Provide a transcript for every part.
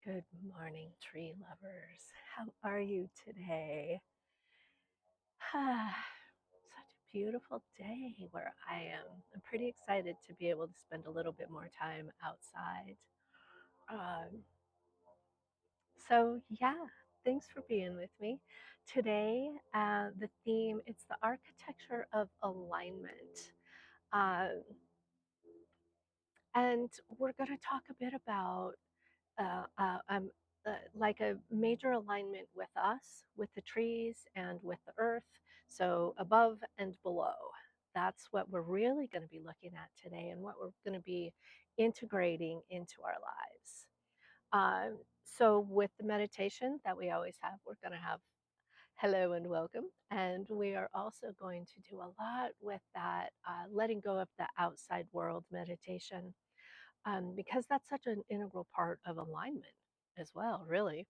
Good morning, tree lovers. How are you today? Such a beautiful day where I am. I'm pretty excited to be able to spend a little bit more time outside. Um, yeah, thanks for being with me. Today, the theme, it's the architecture of alignment. Um, and we're going to talk a bit about uh, uh, um, like a major alignment with us, with the trees, and with the earth. So above and below. That's what we're really going to be looking at today and what we're going to be integrating into our lives. So, with the meditation that we always have, we're going to have hello and welcome. And we are also going to do a lot with that letting go of the outside world meditation because that's such an integral part of alignment as well, really.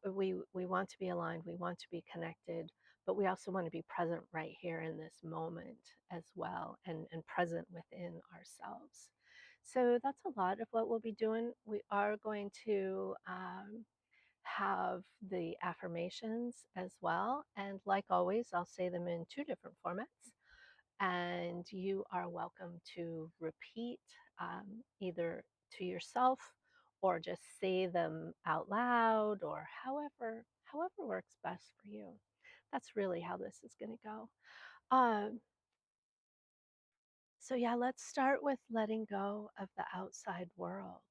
We want to be aligned, we want to be connected, but we also want to be present right here in this moment as well and present within ourselves. So that's a lot of what we'll be doing. We are going to have the affirmations as well. And like always, I'll say them in two different formats and you are welcome to repeat either to yourself or just say them out loud or however works best for you. That's really how this is going to go. um, so yeah, let's start with letting go of the outside world.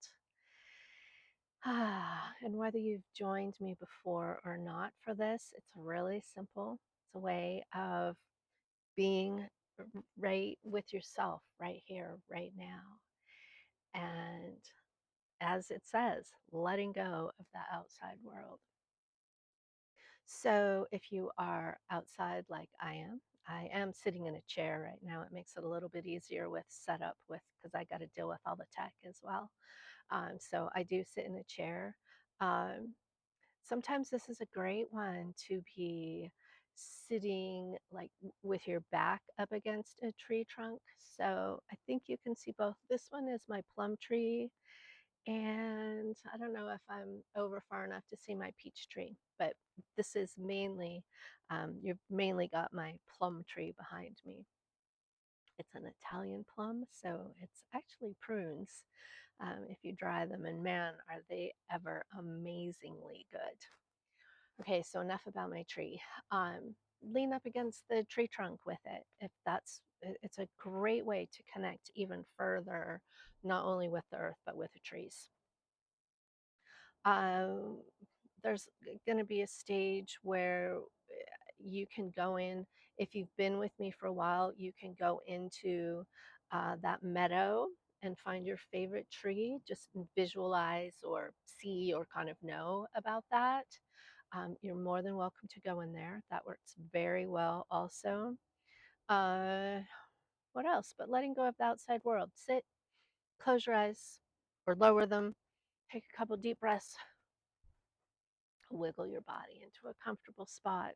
And whether you've joined me before or not for this, it's really simple. It's a way of being right with yourself right here, right now. And as it says, letting go of the outside world. So if you are outside like I am sitting in a chair right now. It makes it a little bit easier with setup with because I got to deal with all the tech as well. So I do sit in a chair. Um, Sometimes this is a great one to be sitting like with your back up against a tree trunk. So I think you can see both. This one is my plum tree, and I don't know if I'm over far enough to see my peach tree, but this is mainly, you've mainly got my plum tree behind me. It's an Italian plum, so it's actually prunes if you dry them, and man, are they ever amazingly good. Okay, so enough about my tree. Lean up against the tree trunk with it. If that's, it's a great way to connect even further, not only with the earth, but with the trees. Um, there's going to be a stage where you can go in. If you've been with me for a while, you can go into that meadow and find your favorite tree. Just visualize or see or kind of know about that. You're more than welcome to go in there. That works very well also. Uh, what else? But letting go of the outside world. Sit, close your eyes or lower them, take a couple deep breaths, wiggle your body into a comfortable spot.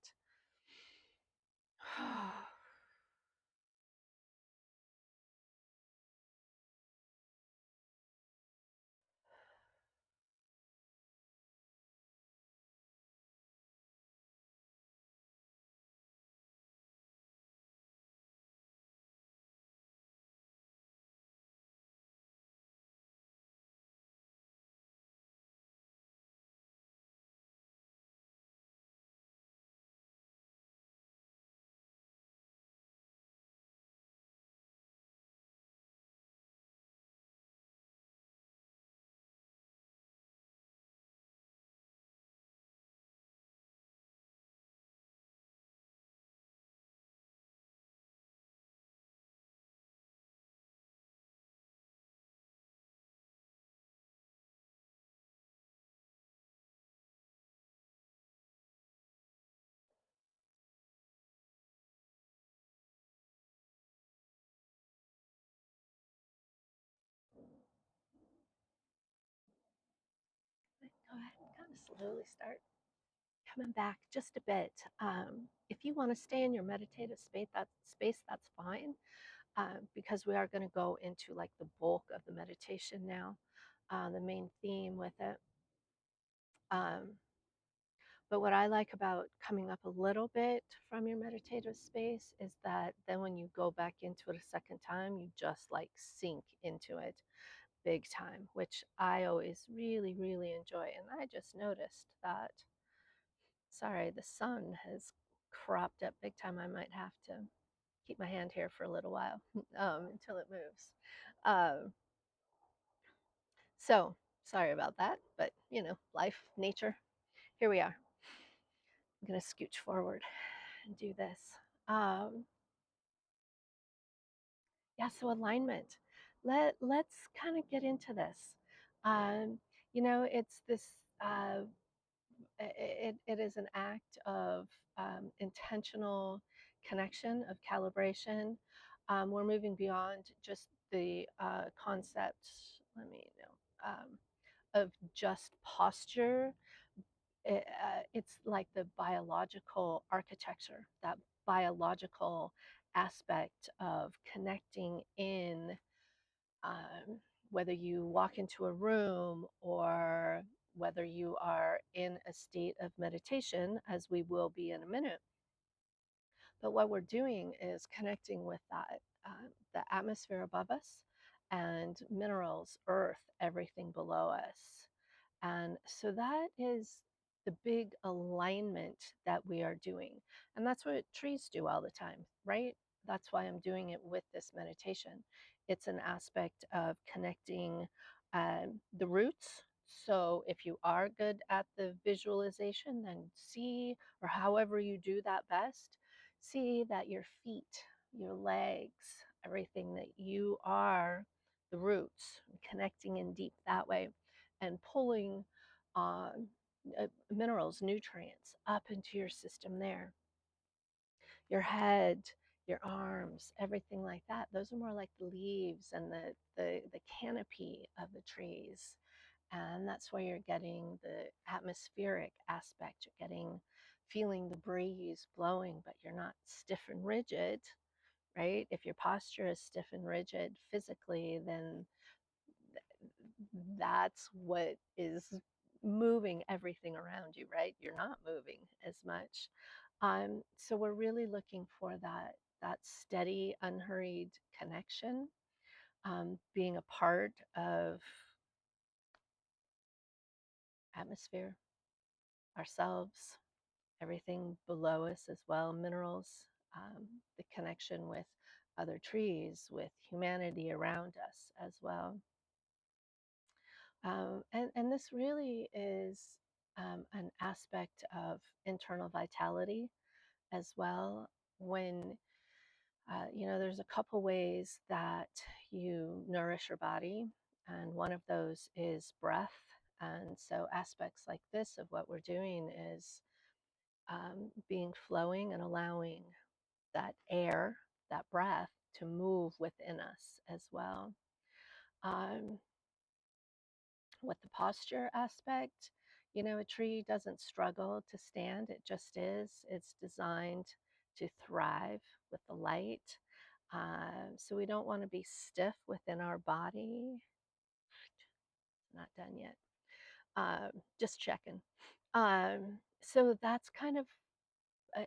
Go ahead and kind of slowly start coming back just a bit. If you want to stay in your meditative space, that's fine because we are going to go into like the bulk of the meditation now. the main theme with it. Um, but what I like about coming up a little bit from your meditative space is that then when you go back into it a second time, you just like sink into it big time, which I always really, really enjoy. And I just noticed that, sorry, the sun has cropped up big time. I might have to keep my hand here for a little while until it moves. Um, so sorry about that, but life, nature, here we are. I'm going to scooch forward and do this. Um, yeah, so alignment. Let's kind of get into this. Um, it's this. Uh, it is an act of intentional connection, of calibration. We're moving beyond just the concept. Let me know of just posture. It's like the biological architecture, that biological aspect of connecting in, um, whether you walk into a room or whether you are in a state of meditation, as we will be in a minute. But what we're doing is connecting with that, the atmosphere above us and minerals, earth, everything below us. And so that is the big alignment that we are doing. And that's what trees do all the time, right? That's why I'm doing it with this meditation. It's an aspect of connecting the roots. So if you are good at the visualization, then see, or however you do that best, see that your feet, your legs, everything that you are the roots, connecting in deep that way and pulling uh, minerals, nutrients up into your system there. Your head, your arms, everything like that. Those are more like the leaves and the canopy of the trees. And that's where you're getting the atmospheric aspect. You're getting, feeling the breeze blowing, but you're not stiff and rigid, right? If your posture is stiff and rigid physically, then that's what is moving everything around you, right? You're not moving as much. So we're really looking for that steady, unhurried connection, being a part of atmosphere, ourselves, everything below us as well, minerals, the connection with other trees, with humanity around us as well. And this really is an aspect of internal vitality as well. When, there's a couple ways that you nourish your body, and one of those is breath. And so, aspects like this of what we're doing is being flowing and allowing that air, that breath, to move within us as well. Um, with the posture aspect, a tree doesn't struggle to stand, it just is. It's designed to thrive with the light. So we don't want to be stiff within our body. Not done yet. Just checking. So that's kind of,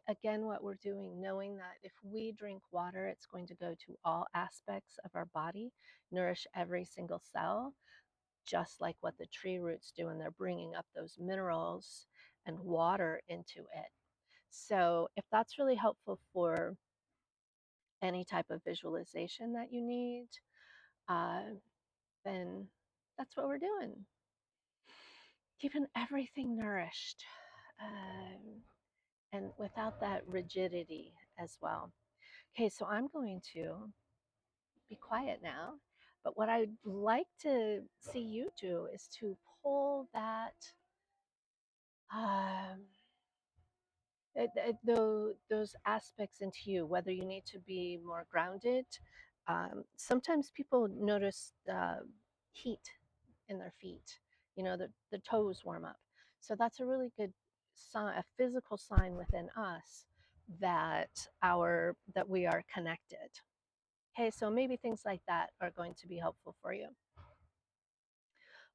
again, what we're doing, knowing that if we drink water, it's going to go to all aspects of our body, nourish every single cell, just like what the tree roots do, and they're bringing up those minerals and water into it. So if that's really helpful for any type of visualization that you need, uh, then that's what we're doing. Keeping everything nourished, and without that rigidity as well. Okay, so I'm going to be quiet now. But what I'd like to see you do is to pull that um, those aspects into you, whether you need to be more grounded. Sometimes people notice heat in their feet, the toes warm up. So that's a really good sign, a physical sign within us that we are connected. Okay, so maybe things like that are going to be helpful for you.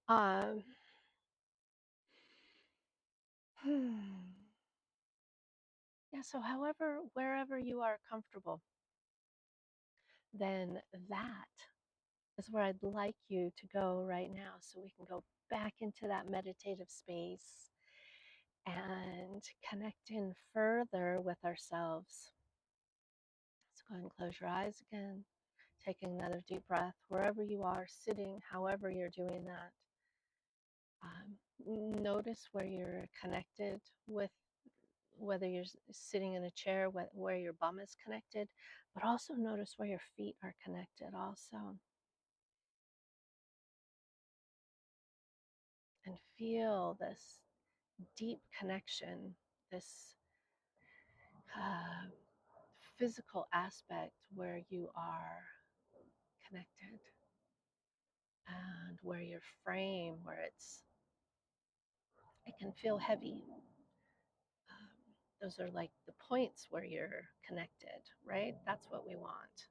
Um, hmm. Yeah, so wherever you are comfortable, then that is where I'd like you to go right now so we can go back into that meditative space and connect in further with ourselves. So go ahead and close your eyes again, taking another deep breath wherever you are sitting, however you're doing that. Notice where you're connected with, whether you're sitting in a chair, where your bum is connected, but also notice where your feet are connected also. And feel this deep connection, this uh, physical aspect where you are connected, and where your frame, where it can feel heavy. Those are like the points where you're connected, right? That's what we want.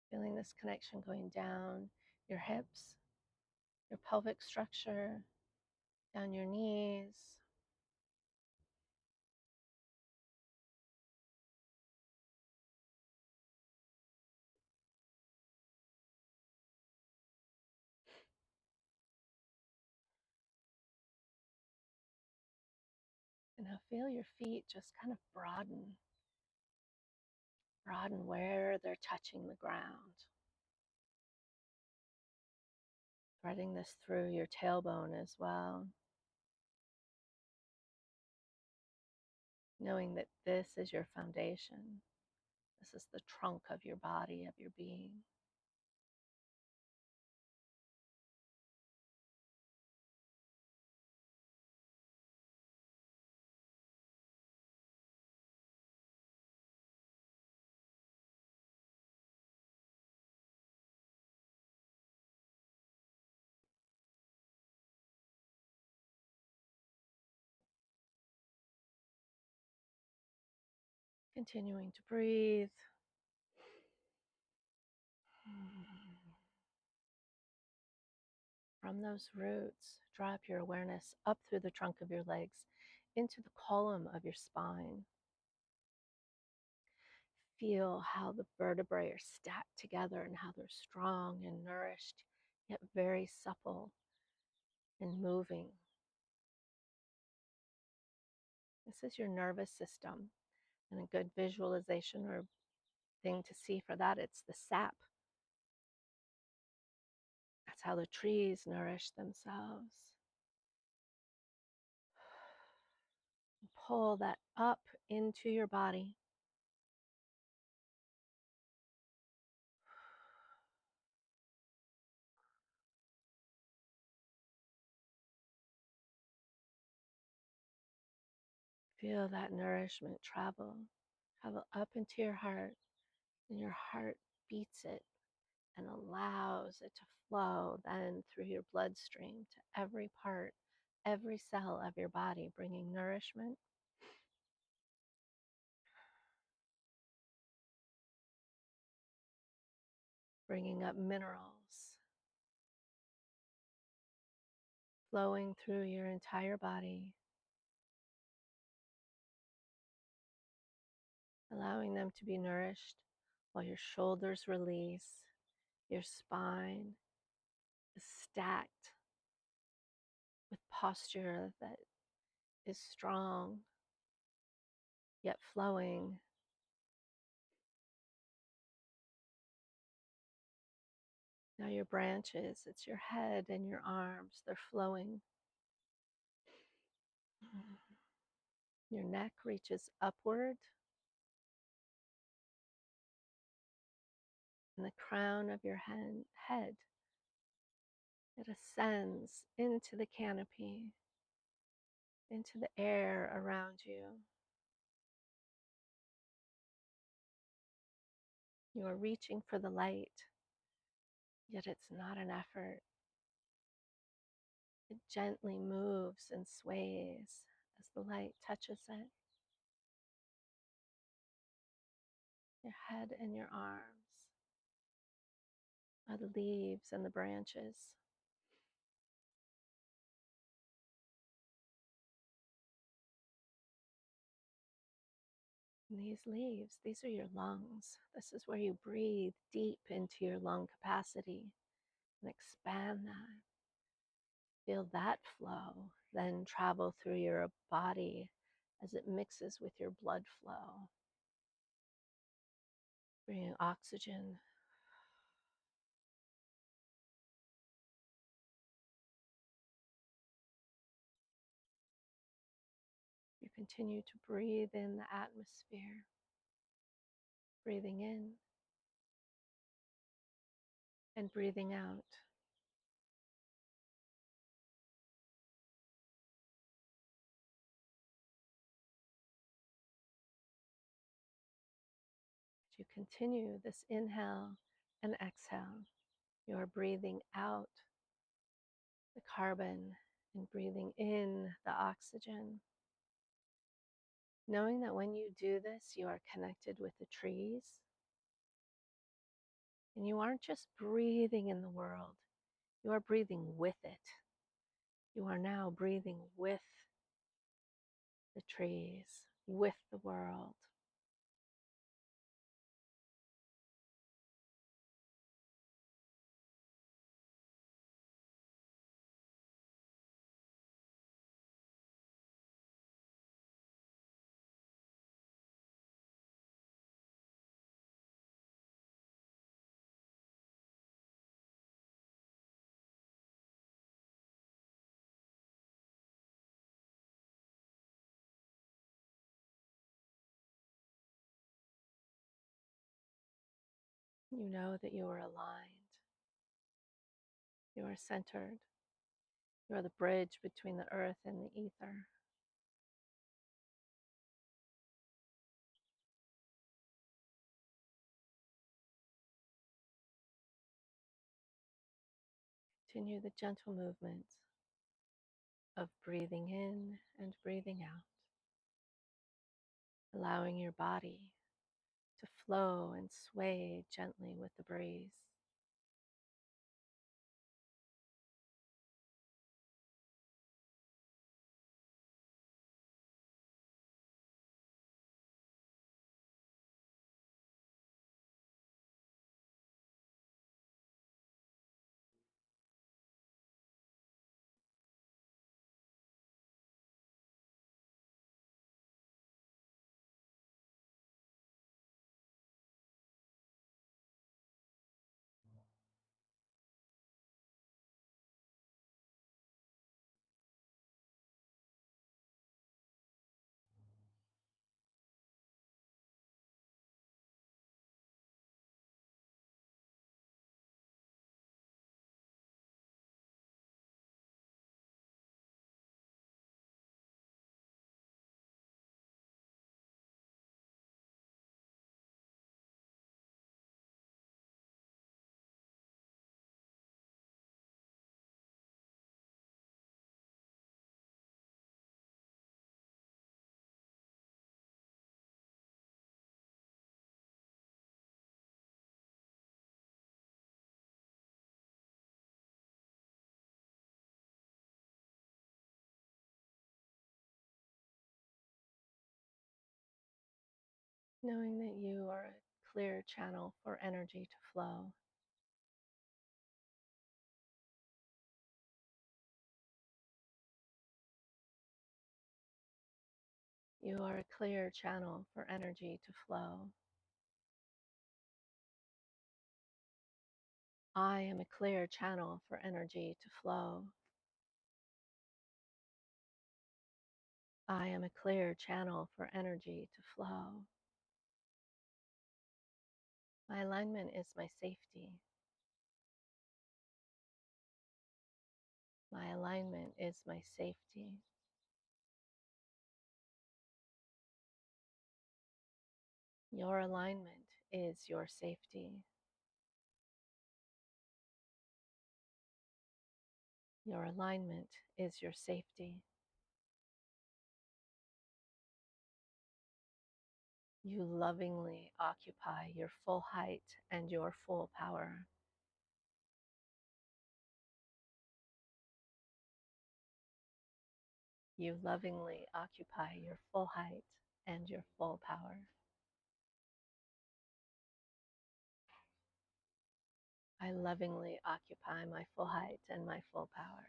Feeling this connection going down your hips, your pelvic structure, down your knees. And now feel your feet just kind of broaden where they're touching the ground. Threading this through your tailbone as well. Knowing that this is your foundation. This is the trunk of your body, of your being. Continuing to breathe. From those roots, drop your awareness up through the trunk of your legs into the column of your spine. Feel how the vertebrae are stacked together and how they're strong and nourished, yet very supple and moving. This is your nervous system, and a good visualization or thing to see for that, it's the sap. That's how the trees nourish themselves. Pull that up into your body. Feel that nourishment travel up into your heart, and your heart beats it and allows it to flow then through your bloodstream to every part, every cell of your body, bringing nourishment, bringing up minerals, flowing through your entire body, allowing them to be nourished while your shoulders release, your spine is stacked with posture that is strong yet flowing. Now your branches, it's your head and your arms, they're flowing. Your neck reaches upward, and the crown of your head, it ascends into the canopy, into the air around you. You are reaching for the light, yet it's not an effort. It gently moves and sways as the light touches it. Your head and your arms are the leaves and the branches. And these leaves, these are your lungs. This is where you breathe deep into your lung capacity and expand that. Feel that flow then travel through your body as it mixes with your blood flow, bringing oxygen. You continue to breathe in the atmosphere, breathing in and breathing out. As you continue this inhale and exhale, you are breathing out the carbon and breathing in the oxygen. Knowing that when you do this, you are connected with the trees and you aren't just breathing in the world, you are breathing with it. You are now breathing with the trees, with the world. You know that you are aligned, you are centered, you are the bridge between the earth and the ether. Continue the gentle movement of breathing in and breathing out, allowing your body to flow and sway gently with the breeze. Knowing that you are a clear channel for energy to flow. You are a clear channel for energy to flow. I am a clear channel for energy to flow. I am a clear channel for energy to flow. My alignment is my safety. My alignment is my safety. Your alignment is your safety. Your alignment is your safety. You lovingly occupy your full height and your full power. You lovingly occupy your full height and your full power. I lovingly occupy my full height and my full power.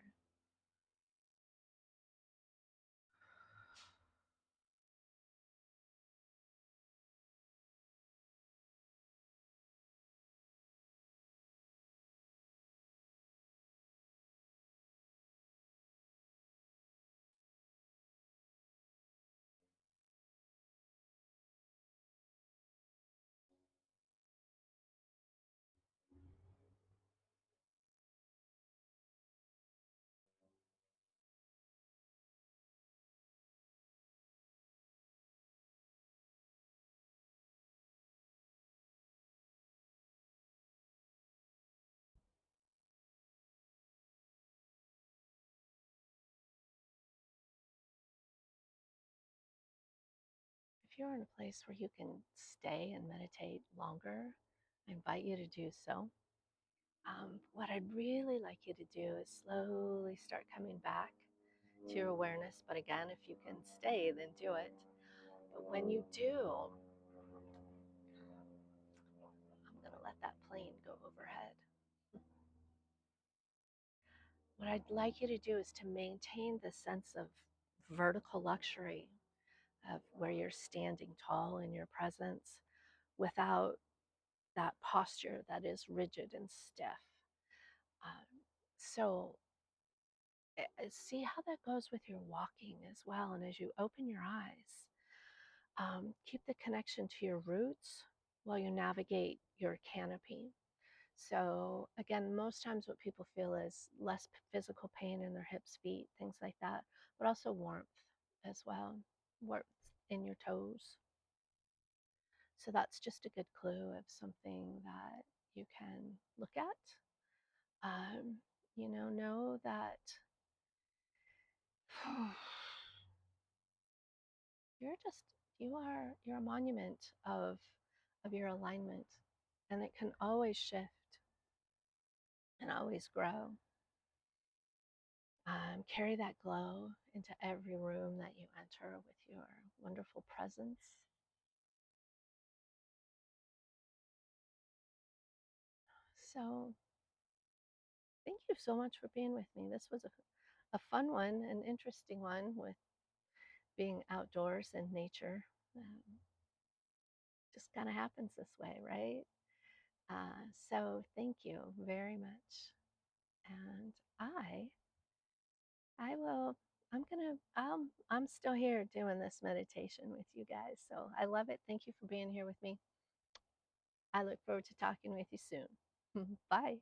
If you're in a place where you can stay and meditate longer, I invite you to do so. What I'd really like you to do is slowly start coming back to your awareness. But again, if you can stay, then do it. But when you do, I'm going to let that plane go overhead. What I'd like you to do is to maintain the sense of vertical luxury of where you're standing tall in your presence without that posture that is rigid and stiff. So see how that goes with your walking as well. And as you open your eyes, keep the connection to your roots while you navigate your canopy. So again, most times what people feel is less physical pain in their hips, feet, things like that, but also warmth as well, warmth in your toes. So that's just a good clue of something that you can look at. Um, know that you're just you're a monument of your alignment, and it can always shift and always grow. Carry that glow into every room that you enter with your wonderful presence. So thank you so much for being with me. This was a fun one, an interesting one with being outdoors and nature. Just kind of happens this way, right? So thank you very much. And I will, I'm still here doing this meditation with you guys. So I love it. Thank you for being here with me. I look forward to talking with you soon. Bye.